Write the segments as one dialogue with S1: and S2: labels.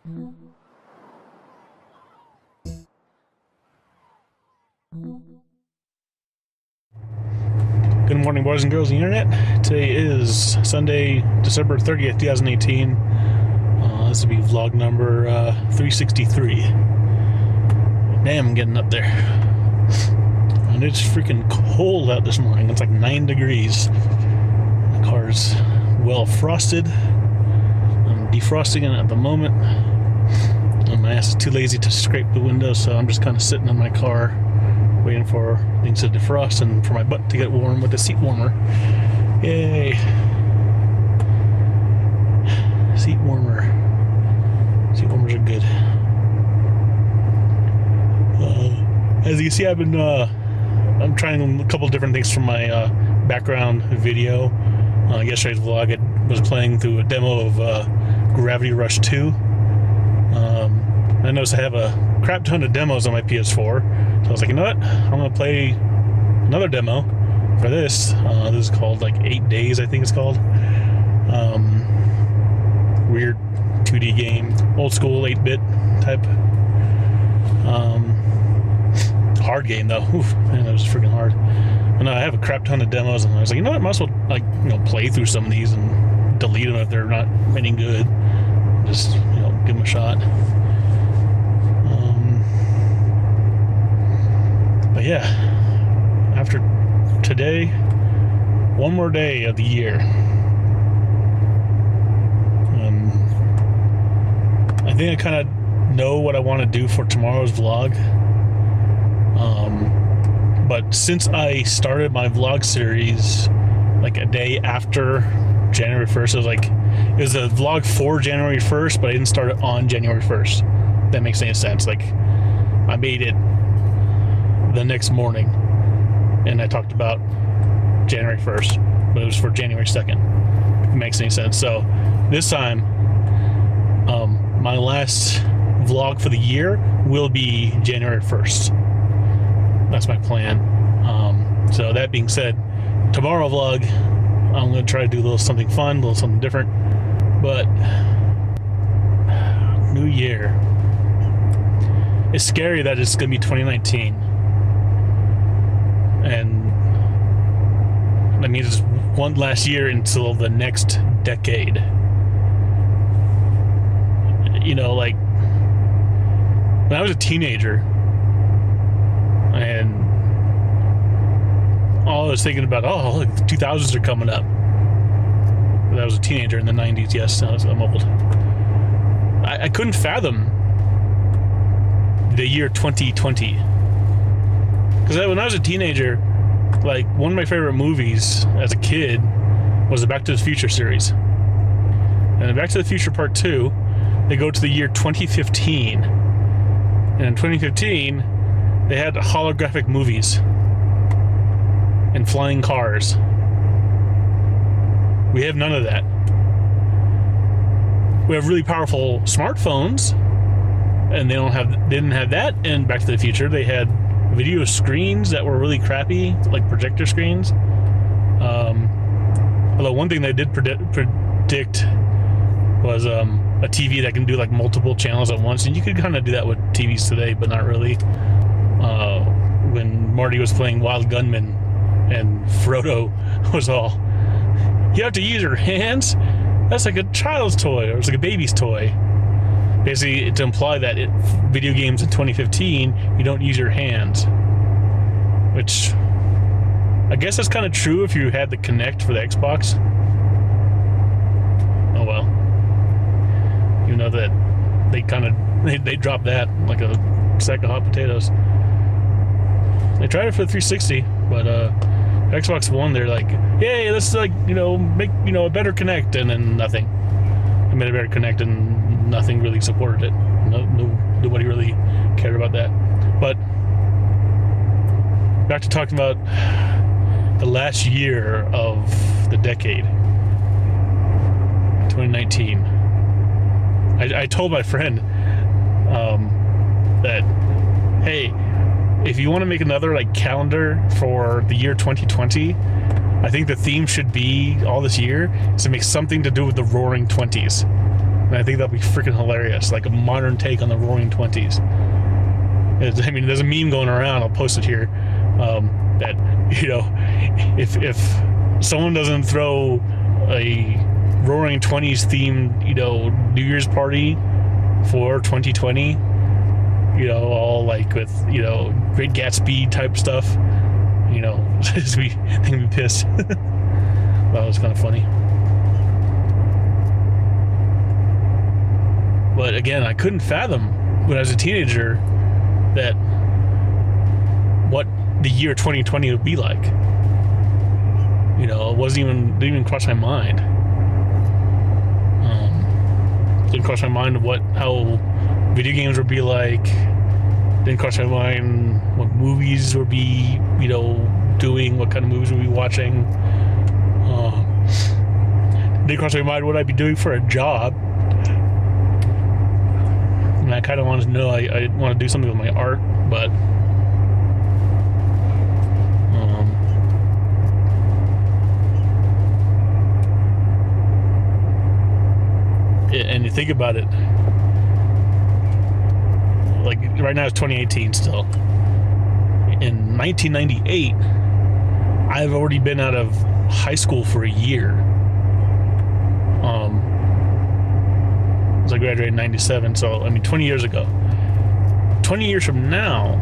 S1: Good morning, boys and girls of the internet. Today is Sunday, December 30th, 2018. This will be vlog number 363. Damn, I'm getting up there. And it's freaking cold out this morning. It's like 9 degrees. The car's well frosted. I'm defrosting it at the moment. And my ass is too lazy to scrape the window, so I'm just kind of sitting in my car waiting for things to defrost and for my butt to get warm with the seat warmer. Yay! Seat warmer. Seat warmers are good. As you can see, I'm trying a couple different things from my background video. Yesterday's vlog, I was playing through a demo of Gravity Rush 2. I noticed I have a crap ton of demos on my PS4, so I was like, you know what? I'm gonna play another demo for this. This is called like 8 Days, I think it's called. Weird 2D game, old school 8-bit type. Hard game though. Oof, man, that was freaking hard. And I have a crap ton of demos, and I was like, you know what? Might as well play through some of these and delete them if they're not any good. Just give them a shot. But yeah, after today, one more day of the year. I think I kind of know what I want to do for tomorrow's vlog. But since I started my vlog series like a day after January 1st, it was a vlog for January 1st, but I didn't start it on January 1st. If that makes any sense. Like, I made it the next morning and I talked about January 1st, but it was for January 2nd. If it makes any sense. So this time, my last vlog for the year will be January 1st. That's my plan. So that being said, tomorrow vlog, I'm going to try to do a little something fun, a little something different. But new year. It's scary that it's going to be 2019. And that means it's one last year until the next decade. Like when I was a teenager and all I was thinking about, oh, look, the 2000s are coming up. I was a teenager in the 90s, yes, I'm old. I couldn't fathom the year 2020. Because when I was a teenager, like, one of my favorite movies as a kid was the Back to the Future series. And in Back to the Future Part 2, they go to the year 2015. And in 2015, they had holographic movies and flying cars. We have none of that. We have really powerful smartphones, and they didn't have that in Back to the Future. They had video screens that were really crappy, like projector screens. Although one thing they did predict was a TV that can do like multiple channels at once, and you could kind of do that with TVs today, but not really. When Marty was playing Wild Gunman and Frodo was all, you have to use your hands? That's like a child's toy, or it's like a baby's toy. Basically, to imply that video games in 2015, you don't use your hands. Which, I guess that's kind of true if you had the Kinect for the Xbox. Oh well. You know that they dropped that like a sack of hot potatoes. They tried it for the 360, but Xbox One, they're like, yay, let's make a better Kinect, and then nothing. They made a better Kinect and nothing really supported it. Nobody really cared about that. But back to talking about the last year of the decade, 2019. I told my friend that, hey, if you want to make another like calendar for the year 2020, I think the theme should be all this year is to make something to do with the Roaring 20s. And I think that'd be freaking hilarious, like a modern take on the Roaring Twenties. I mean, there's a meme going around. I'll post it here. That, you know, if someone doesn't throw a Roaring Twenties themed, you know, New Year's party for 2020, you know, all like with, you know, Great Gatsby type stuff, you know, they can be pissed. That was kind of funny. But again, I couldn't fathom when I was a teenager that what the year 2020 would be like. You know, it didn't even cross my mind. Didn't cross my mind of how video games would be like. Didn't cross my mind what movies would be, you know, doing, what kind of movies we'd be watching. Didn't cross my mind what I'd be doing for a job. And I kind of wanted to know, I want to do something with my art, but and you think about it, like right now it's 2018 still. In 1998, I've already been out of high school for a year. I graduated in 97, so I mean 20 years ago. 20 years from now,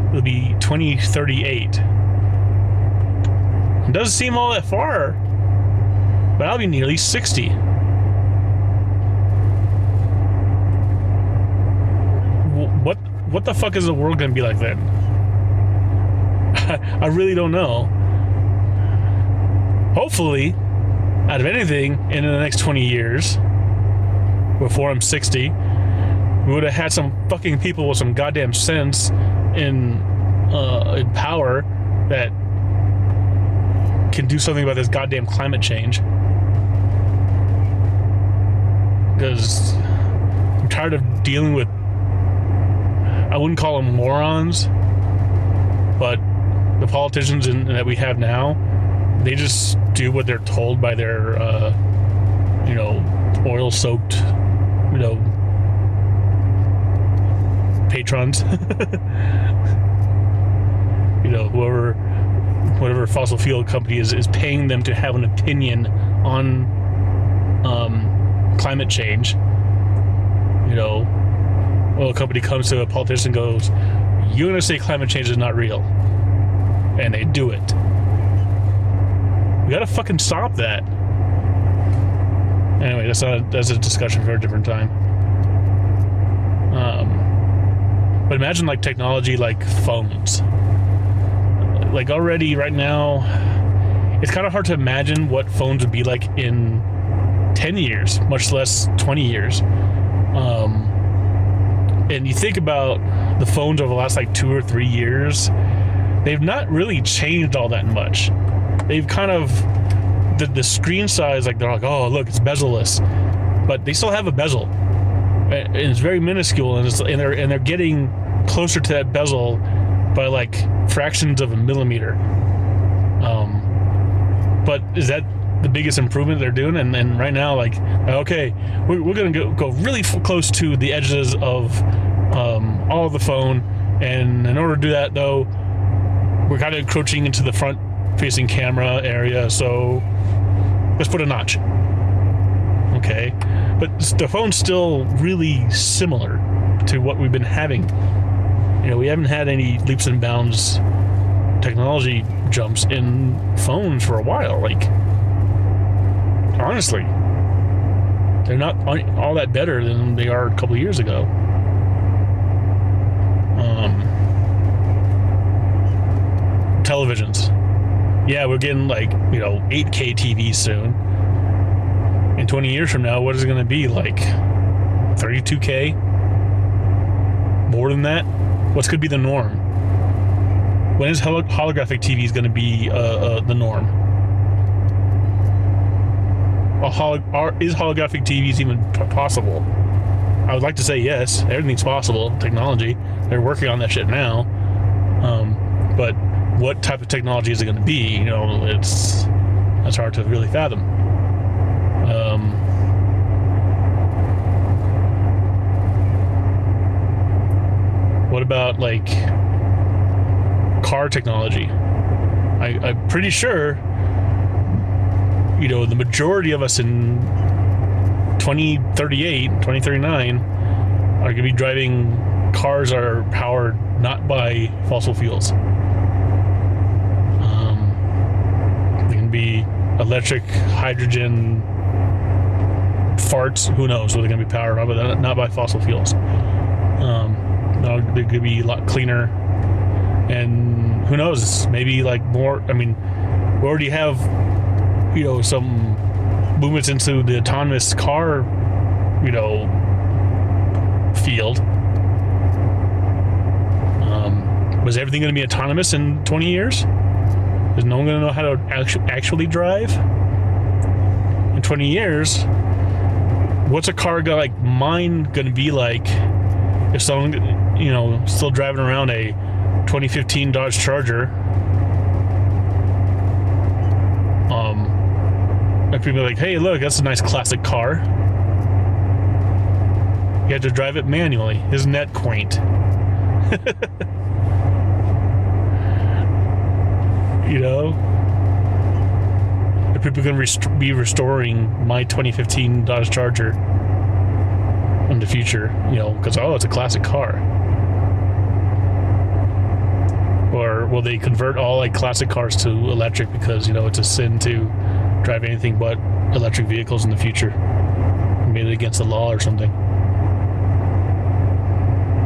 S1: it'll be 2038. It doesn't seem all that far, but I'll be nearly 60. What the fuck is the world gonna be like then? I really don't know. Hopefully, out of anything in the next 20 years, before I'm 60, we would have had some fucking people with some goddamn sense in power that can do something about this goddamn climate change. Because I'm tired of dealing with, I wouldn't call them morons, but the politicians that we have now, they just do what they're told by their, you know, oil-soaked, you know, patrons. You know, whatever fossil fuel company is paying them to have an opinion on climate change. You know, oil company comes to a politician and goes, "You're gonna say climate change is not real," and they do it. We gotta fucking stop that. Anyway, that's a discussion for a different time. But imagine like technology like phones. Like already right now, it's kind of hard to imagine what phones would be like in 10 years, much less 20 years. And you think about the phones over the last like 2 or 3 years, they've not really changed all that much. They've kind of, the screen size, like they're like, oh look, it's bezel-less, but they still have a bezel, and it's very minuscule, and they're getting closer to that bezel by like fractions of a millimeter. But is that the biggest improvement they're doing? And then right now, like, okay, we're gonna go really close to the edges of all of the phone, and in order to do that though, we're kind of encroaching into the front facing camera area, so let's put a notch. Okay, but the phone's still really similar to what we've been having. You know, we haven't had any leaps and bounds technology jumps in phones for a while. Like, honestly, they're not all that better than they are a couple of years ago. Televisions. Yeah, we're getting like, you know, 8K TVs soon. In 20 years from now, what is it going to be? Like 32K? More than that? What's going to be the norm? When is holographic TVs going to be the norm? Is holographic TVs even possible? I would like to say yes. Everything's possible. Technology. They're working on that shit now. But what type of technology is it going to be? You know, that's hard to really fathom. about like car technology. I'm pretty sure, the majority of us in 2038, 2039 are going to be driving cars that are powered not by fossil fuels. They can be electric, hydrogen, farts, who knows what they're going to be powered by, but not by fossil fuels. They're going to be a lot cleaner, and who knows, maybe like more. I mean, we already have, some movements into the autonomous car, field. Was everything going to be autonomous in 20 years? Is no one going to know how to actually drive? In 20 years, what's a car like mine going to be like if someone, still driving around a 2015 Dodge Charger? And people are like, hey, look, that's a nice classic car. You have to drive it manually. Isn't that quaint? Are people going to be restoring my 2015 Dodge Charger in the future? Because, it's a classic car. Or will they convert all like classic cars to electric because, it's a sin to drive anything but electric vehicles in the future? Made it against the law or something.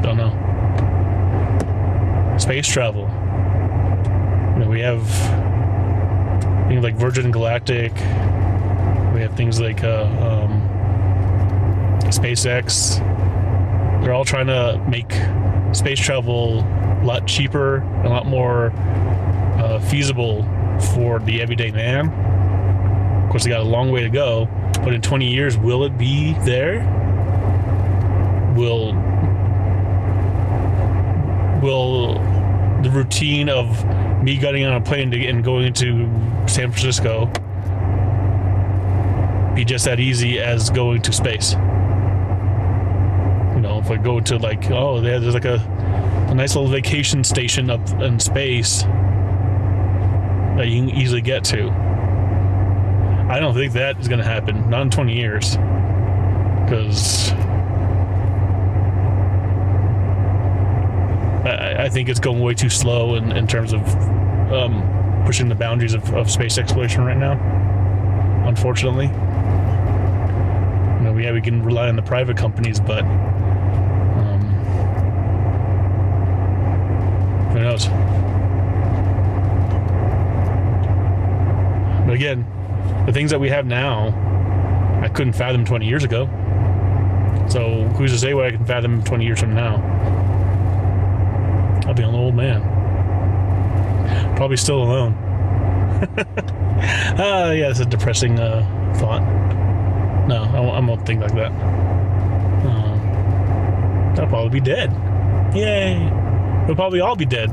S1: Don't know. Space travel. We have things like Virgin Galactic. We have things like SpaceX. They're all trying to make space travel a lot cheaper, a lot more feasible for the everyday man. Of course, they got a long way to go, but in 20 years, will it be there? Will the routine of me getting on a plane and going into San Francisco be just that easy as going to space? If I go to there's like a nice little vacation station up in space that you can easily get to. I don't think that is going to happen, not in 20 years, because I think it's going way too slow in terms of pushing the boundaries of space exploration right now, unfortunately. We can rely on the private companies, but who knows? But again, the things that we have now, I couldn't fathom 20 years ago. So who's to say what I can fathom 20 years from now? I'll be an old man. Probably still alone. Yeah, it's a depressing thought. No, I won't think like that. I'll probably be dead. Yay! We'll probably all be dead.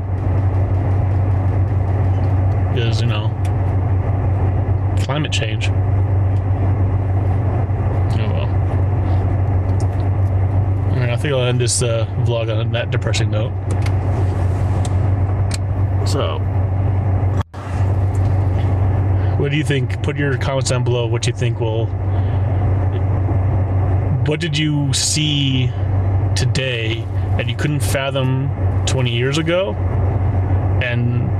S1: Because, climate change. Oh well. Alright, I think I'll end this vlog on that depressing note. So, what do you think? Put your comments down below what you think what did you see today that you couldn't fathom 20 years ago? And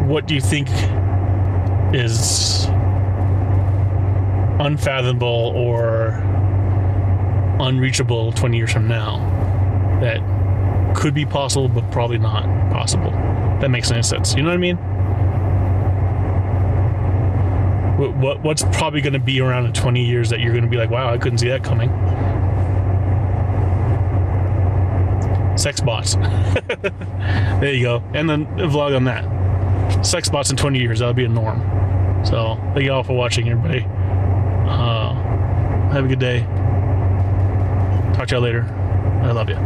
S1: what do you think is unfathomable or unreachable 20 years from now that could be possible but probably not possible? That makes any sense. You know what I mean? What's probably going to be around in 20 years that you're going to be like, wow, I couldn't see that coming? Sex bots. There you go. And then a vlog on that. Sex bots in 20 years. That'll be a norm. So thank you all for watching, everybody. Have a good day. Talk to y'all later. I love you.